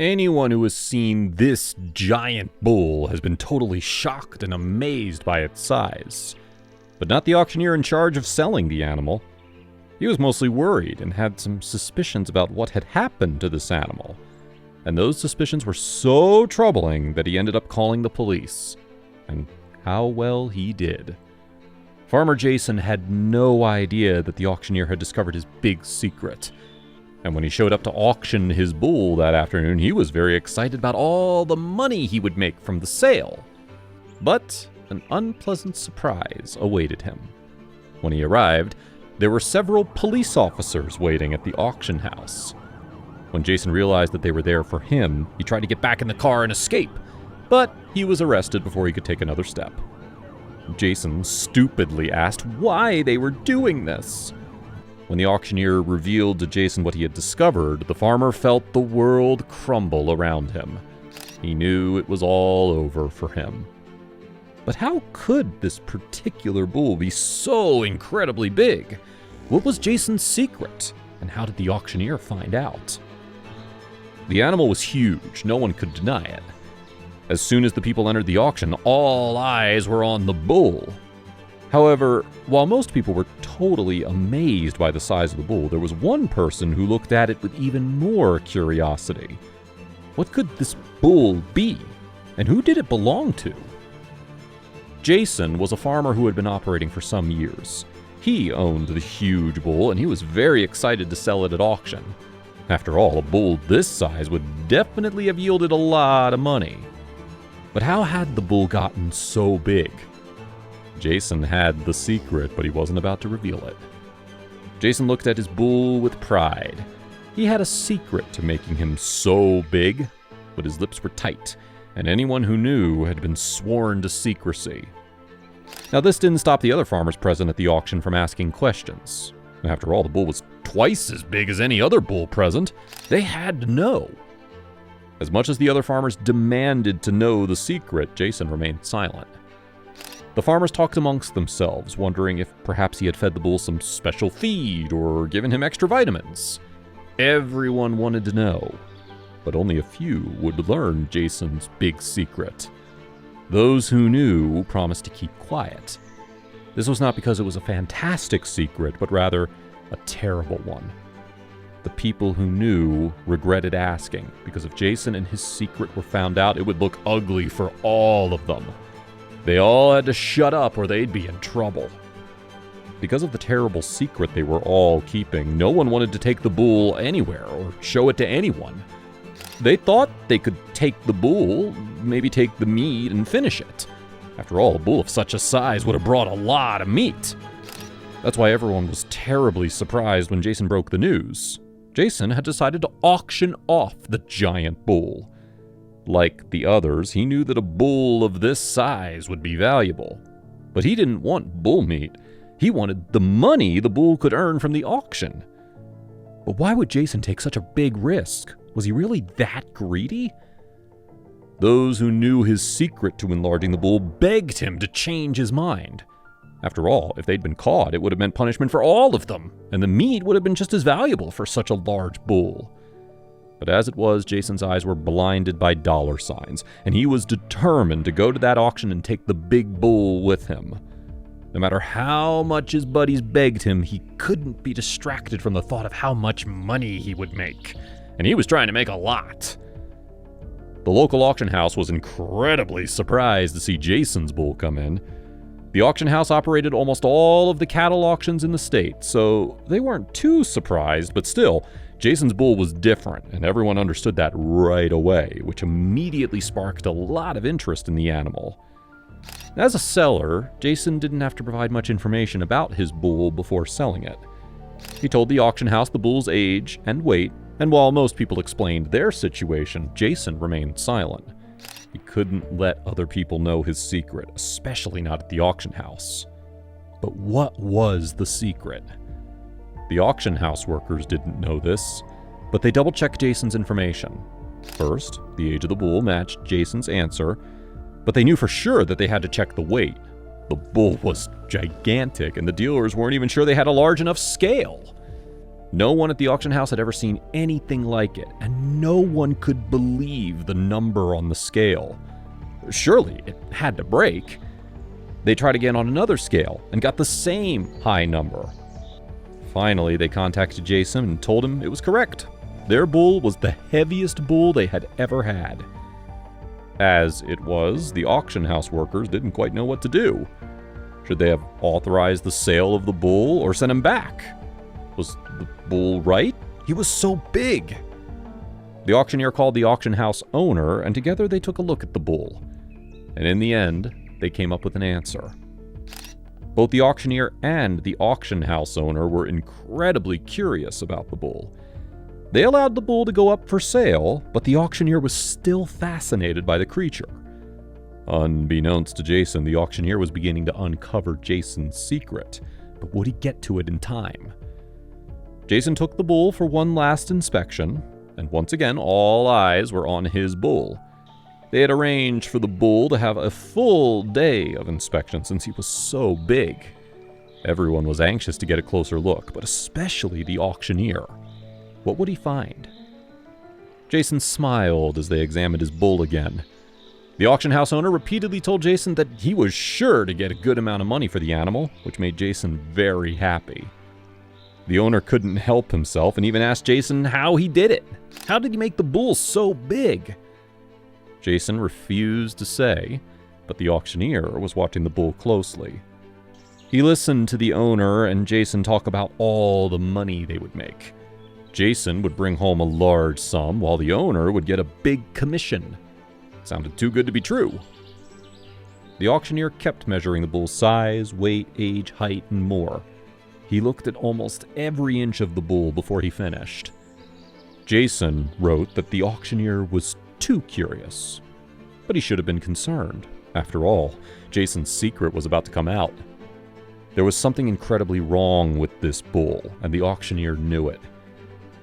Anyone who has seen this giant bull has been totally shocked and amazed by its size. But not the auctioneer in charge of selling the animal. He was mostly worried and had some suspicions about what had happened to this animal. And those suspicions were so troubling that he ended up calling the police. And how well he did. Farmer Jason had no idea that the auctioneer had discovered his big secret. And when he showed up to auction his bull that afternoon, he was very excited about all the money he would make from the sale. But an unpleasant surprise awaited him. When he arrived, there were several police officers waiting at the auction house. When Jason realized that they were there for him, he tried to get back in the car and escape, but he was arrested before he could take another step. Jason stupidly asked why they were doing this. When the auctioneer revealed to Jason what he had discovered, the farmer felt the world crumble around him. He knew it was all over for him. But how could this particular bull be so incredibly big? What was Jason's secret, and how did the auctioneer find out? The animal was huge, no one could deny it. As soon as the people entered the auction, all eyes were on the bull. However, while most people were totally amazed by the size of the bull, there was one person who looked at it with even more curiosity. What could this bull be, and who did it belong to? Jason was a farmer who had been operating for some years. He owned the huge bull, and he was very excited to sell it at auction. After all, a bull this size would definitely have yielded a lot of money. But how had the bull gotten so big? Jason had the secret, but he wasn't about to reveal it. Jason looked at his bull with pride. He had a secret to making him so big, but his lips were tight, and anyone who knew had been sworn to secrecy. Now, this didn't stop the other farmers present at the auction from asking questions. After all, the bull was twice as big as any other bull present. They had to know. As much as the other farmers demanded to know the secret, Jason remained silent. The farmers talked amongst themselves, wondering if perhaps he had fed the bull some special feed or given him extra vitamins. Everyone wanted to know, but only a few would learn Jason's big secret. Those who knew promised to keep quiet. This was not because it was a fantastic secret, but rather a terrible one. The people who knew regretted asking, because if Jason and his secret were found out, it would look ugly for all of them. They all had to shut up or they'd be in trouble. Because of the terrible secret they were all keeping, no one wanted to take the bull anywhere or show it to anyone. They thought they could take the bull, maybe take the meat and finish it. After all, a bull of such a size would have brought a lot of meat. That's why everyone was terribly surprised when Jason broke the news. Jason had decided to auction off the giant bull. Like the others, he knew that a bull of this size would be valuable. But he didn't want bull meat. He wanted the money the bull could earn from the auction. But why would Jason take such a big risk? Was he really that greedy? Those who knew his secret to enlarging the bull begged him to change his mind. After all, if they'd been caught, it would have meant punishment for all of them, and the meat would have been just as valuable for such a large bull. But as it was, Jason's eyes were blinded by dollar signs, and he was determined to go to that auction and take the big bull with him. No matter how much his buddies begged him, he couldn't be distracted from the thought of how much money he would make. And he was trying to make a lot. The local auction house was incredibly surprised to see Jason's bull come in. The auction house operated almost all of the cattle auctions in the state, so they weren't too surprised, but still, Jason's bull was different, and everyone understood that right away, which immediately sparked a lot of interest in the animal. As a seller, Jason didn't have to provide much information about his bull before selling it. He told the auction house the bull's age and weight, and while most people explained their situation, Jason remained silent. He couldn't let other people know his secret, especially not at the auction house. But what was the secret? The auction house workers didn't know this, but they double-checked Jason's information. First, the age of the bull matched Jason's answer, but they knew for sure that they had to check the weight. The bull was gigantic, and the dealers weren't even sure they had a large enough scale. No one at the auction house had ever seen anything like it, and no one could believe the number on the scale. Surely it had to break. They tried again on another scale and got the same high number. Finally, they contacted Jason and told him it was correct. Their bull was the heaviest bull they had ever had. As it was, the auction house workers didn't quite know what to do. Should they have authorized the sale of the bull or sent him back? Was the bull right? He was so big. The auctioneer called the auction house owner, and together they took a look at the bull. And in the end, they came up with an answer. Both the auctioneer and the auction house owner were incredibly curious about the bull. They allowed the bull to go up for sale, but the auctioneer was still fascinated by the creature. Unbeknownst to Jason, the auctioneer was beginning to uncover Jason's secret, but would he get to it in time? Jason took the bull for one last inspection, and once again, all eyes were on his bull. They had arranged for the bull to have a full day of inspection since he was so big. Everyone was anxious to get a closer look, but especially the auctioneer. What would he find? Jason smiled as they examined his bull again. The auction house owner repeatedly told Jason that he was sure to get a good amount of money for the animal, which made Jason very happy. The owner couldn't help himself and even asked Jason how he did it. How did he make the bull so big? Jason refused to say, but the auctioneer was watching the bull closely. He listened to the owner and Jason talk about all the money they would make. Jason would bring home a large sum while the owner would get a big commission. It sounded too good to be true. The auctioneer kept measuring the bull's size, weight, age, height, and more. He looked at almost every inch of the bull before he finished. Jason wrote that the auctioneer was too curious, but he should have been concerned. After all, Jason's secret was about to come out. There was something incredibly wrong with this bull, and the auctioneer knew it.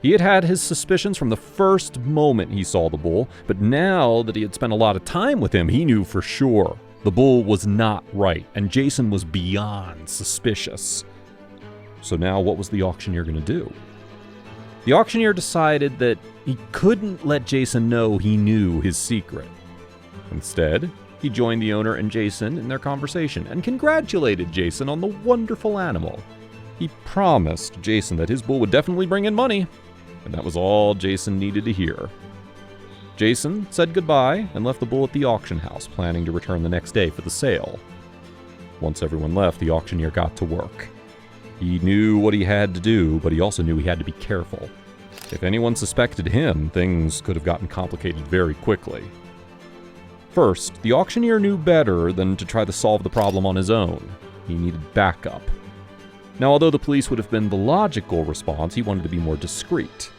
He had had his suspicions from the first moment he saw the bull, but now that he had spent a lot of time with him, he knew for sure the bull was not right, and Jason was beyond suspicious. So now what was the auctioneer going to do? The auctioneer decided that he couldn't let Jason know he knew his secret. Instead, he joined the owner and Jason in their conversation and congratulated Jason on the wonderful animal. He promised Jason that his bull would definitely bring in money, and that was all Jason needed to hear. Jason said goodbye and left the bull at the auction house, planning to return the next day for the sale. Once everyone left, the auctioneer got to work. He knew what he had to do, but he also knew he had to be careful. If anyone suspected him, things could have gotten complicated very quickly. First, the auctioneer knew better than to try to solve the problem on his own. He needed backup. Now, although the police would have been the logical response, he wanted to be more discreet.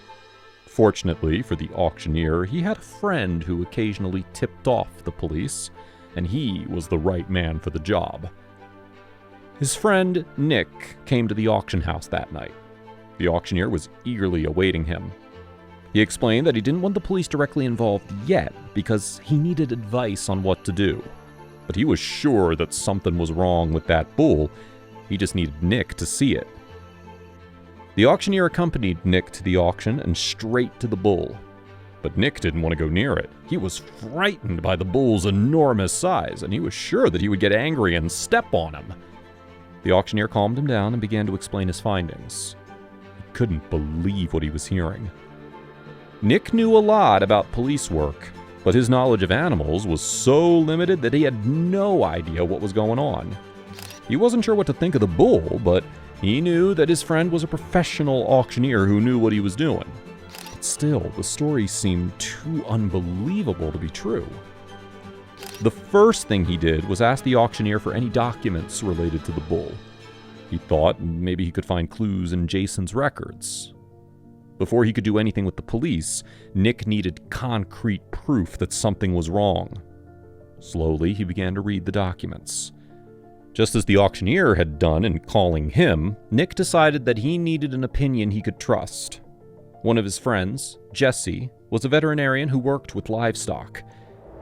Fortunately for the auctioneer, he had a friend who occasionally tipped off the police, and he was the right man for the job. His friend, Nick, came to the auction house that night. The auctioneer was eagerly awaiting him. He explained that he didn't want the police directly involved yet because he needed advice on what to do. But he was sure that something was wrong with that bull. He just needed Nick to see it. The auctioneer accompanied Nick to the auction and straight to the bull. But Nick didn't want to go near it. He was frightened by the bull's enormous size, and he was sure that he would get angry and step on him. The auctioneer calmed him down and began to explain his findings. He couldn't believe what he was hearing. Nick knew a lot about police work, but his knowledge of animals was so limited that he had no idea what was going on. He wasn't sure what to think of the bull, but he knew that his friend was a professional auctioneer who knew what he was doing. But still, the story seemed too unbelievable to be true. The first thing he did was ask the auctioneer for any documents related to the bull. He thought maybe he could find clues in Jason's records. Before he could do anything with the police, Nick needed concrete proof that something was wrong. Slowly, he began to read the documents. Just as the auctioneer had done in calling him, Nick decided that he needed an opinion he could trust. One of his friends, Jessie, was a veterinarian who worked with livestock.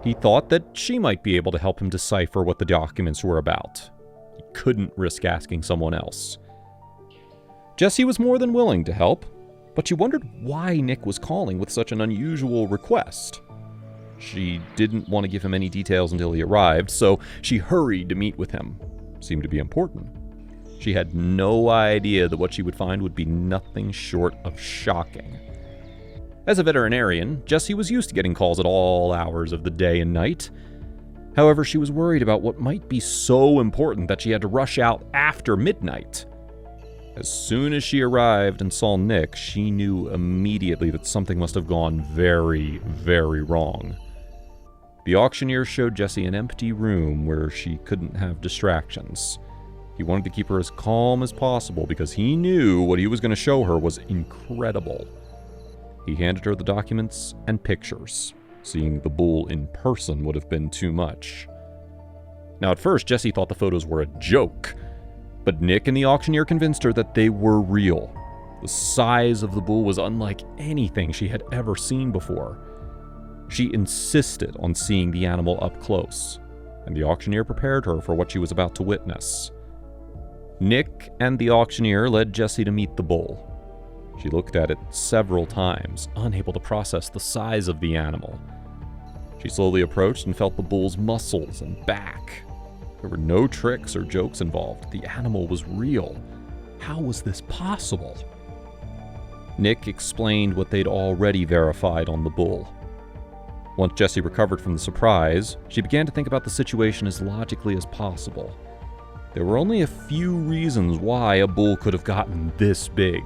He thought that she might be able to help him decipher what the documents were about. He couldn't risk asking someone else. Jessie was more than willing to help. but she wondered why Nick was calling with such an unusual request. She didn't want to give him any details until he arrived, so she hurried to meet with him. Seemed to be important. She had no idea that what she would find would be nothing short of shocking. As a veterinarian, Jessie was used to getting calls at all hours of the day and night. However, she was worried about what might be so important that she had to rush out after midnight. As soon as she arrived and saw Nick, she knew immediately that something must have gone very, very wrong. The auctioneer showed Jessie an empty room where she couldn't have distractions. He wanted to keep her as calm as possible because he knew what he was going to show her was incredible. He handed her the documents and pictures. Seeing the bull in person would have been too much. Now at first, Jessie thought the photos were a joke, but Nick and the auctioneer convinced her that they were real. The size of the bull was unlike anything she had ever seen before. She insisted on seeing the animal up close, and the auctioneer prepared her for what she was about to witness. Nick and the auctioneer led Jessie to meet the bull. She looked at it several times, unable to process the size of the animal. She slowly approached and felt the bull's muscles and back. There were no tricks or jokes involved. The animal was real. How was this possible? Nick explained what they'd already verified on the bull. Once Jessie recovered from the surprise, she began to think about the situation as logically as possible. There were only a few reasons why a bull could have gotten this big.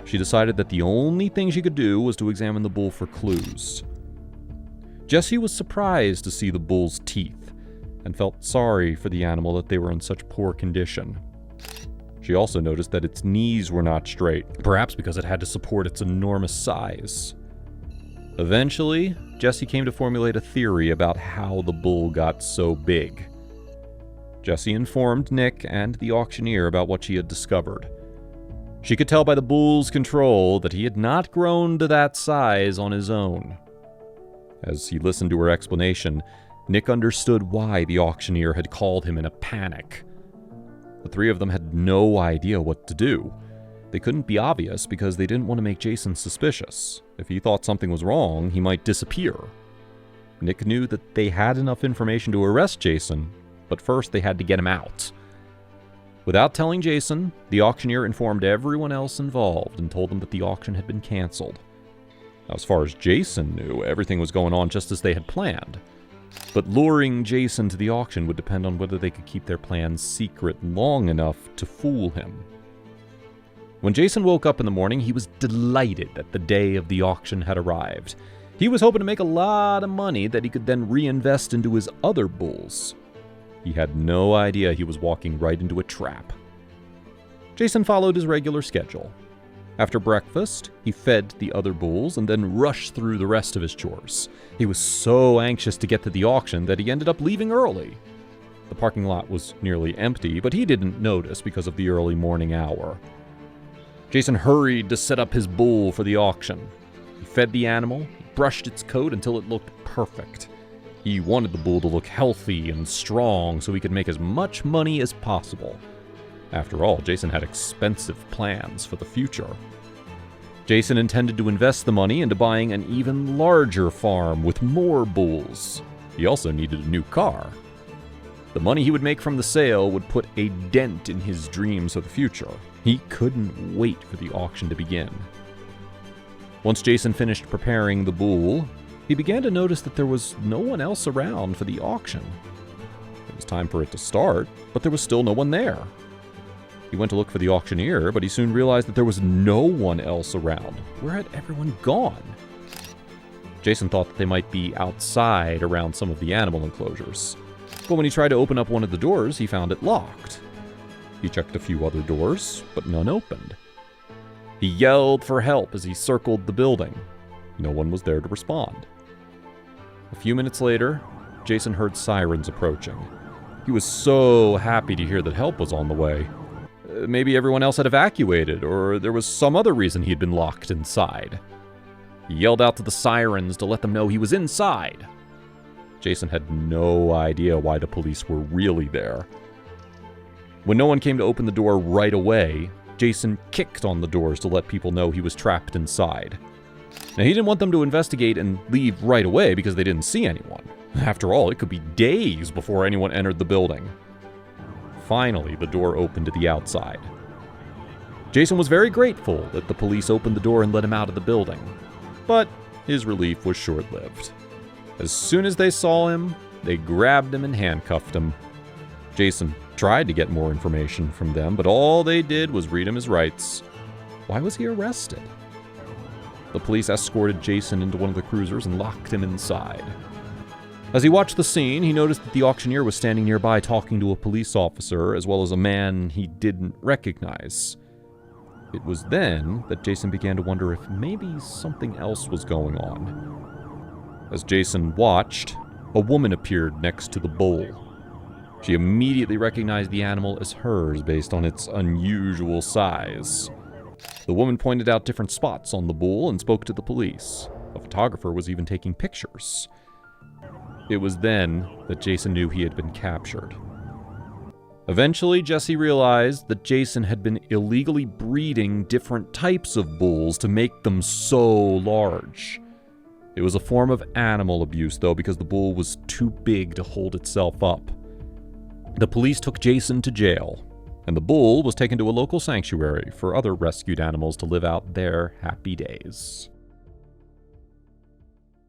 She decided that the only thing she could do was to examine the bull for clues. Jessie was surprised to see the bull's teeth, and felt sorry for the animal that they were in such poor condition. She also noticed that its knees were not straight, perhaps because it had to support its enormous size. Eventually, Jessie came to formulate a theory about how the bull got so big. Jessie informed Nick and the auctioneer about what she had discovered. She could tell by the bull's control that he had not grown to that size on his own. As he listened to her explanation, Nick understood why the auctioneer had called him in a panic. The three of them had no idea what to do. They couldn't be obvious because they didn't want to make Jason suspicious. If he thought something was wrong, he might disappear. Nick knew that they had enough information to arrest Jason, but first they had to get him out. Without telling Jason, the auctioneer informed everyone else involved and told them that the auction had been canceled. Now, as far as Jason knew, everything was going on just as they had planned. But luring Jason to the auction would depend on whether they could keep their plans secret long enough to fool him. When Jason woke up in the morning, he was delighted that the day of the auction had arrived. He was hoping to make a lot of money that he could then reinvest into his other bulls. He had no idea he was walking right into a trap. Jason followed his regular schedule. After breakfast, he fed the other bulls and then rushed through the rest of his chores. He was so anxious to get to the auction that he ended up leaving early. The parking lot was nearly empty, but he didn't notice because of the early morning hour. Jason hurried to set up his bull for the auction. He fed the animal, brushed its coat until it looked perfect. He wanted the bull to look healthy and strong so he could make as much money as possible. After all, Jason had expensive plans for the future. Jason intended to invest the money into buying an even larger farm with more bulls. He also needed a new car. The money he would make from the sale would put a dent in his dreams of the future. He couldn't wait for the auction to begin. Once Jason finished preparing the bull, he began to notice that there was no one else around for the auction. It was time for it to start, but there was still no one there. He went to look for the auctioneer, but he soon realized that there was no one else around. Where had everyone gone? Jason thought that they might be outside around some of the animal enclosures. But when he tried to open up one of the doors, he found it locked. He checked a few other doors, but none opened. He yelled for help as he circled the building. No one was there to respond. A few minutes later, Jason heard sirens approaching. He was so happy to hear that help was on the way. Maybe everyone else had evacuated, or there was some other reason he'd been locked inside. He yelled out to the sirens to let them know he was inside. Jason had no idea why the police were really there. When no one came to open the door right away, Jason kicked on the doors to let people know he was trapped inside. Now, he didn't want them to investigate and leave right away because they didn't see anyone. After all, it could be days before anyone entered the building. Finally, the door opened to the outside. Jason was very grateful that the police opened the door and let him out of the building, but his relief was short-lived. As soon as they saw him, they grabbed him and handcuffed him. Jason tried to get more information from them, but all they did was read him his rights. Why was he arrested? The police escorted Jason into one of the cruisers and locked him inside. As he watched the scene, he noticed that the auctioneer was standing nearby talking to a police officer, as well as a man he didn't recognize. It was then that Jason began to wonder if maybe something else was going on. As Jason watched, a woman appeared next to the bull. She immediately recognized the animal as hers based on its unusual size. The woman pointed out different spots on the bull and spoke to the police. A photographer was even taking pictures. It was then that Jason knew he had been captured. Eventually, Jesse realized that Jason had been illegally breeding different types of bulls to make them so large. It was a form of animal abuse, though, because the bull was too big to hold itself up. The police took Jason to jail, and the bull was taken to a local sanctuary for other rescued animals to live out their happy days.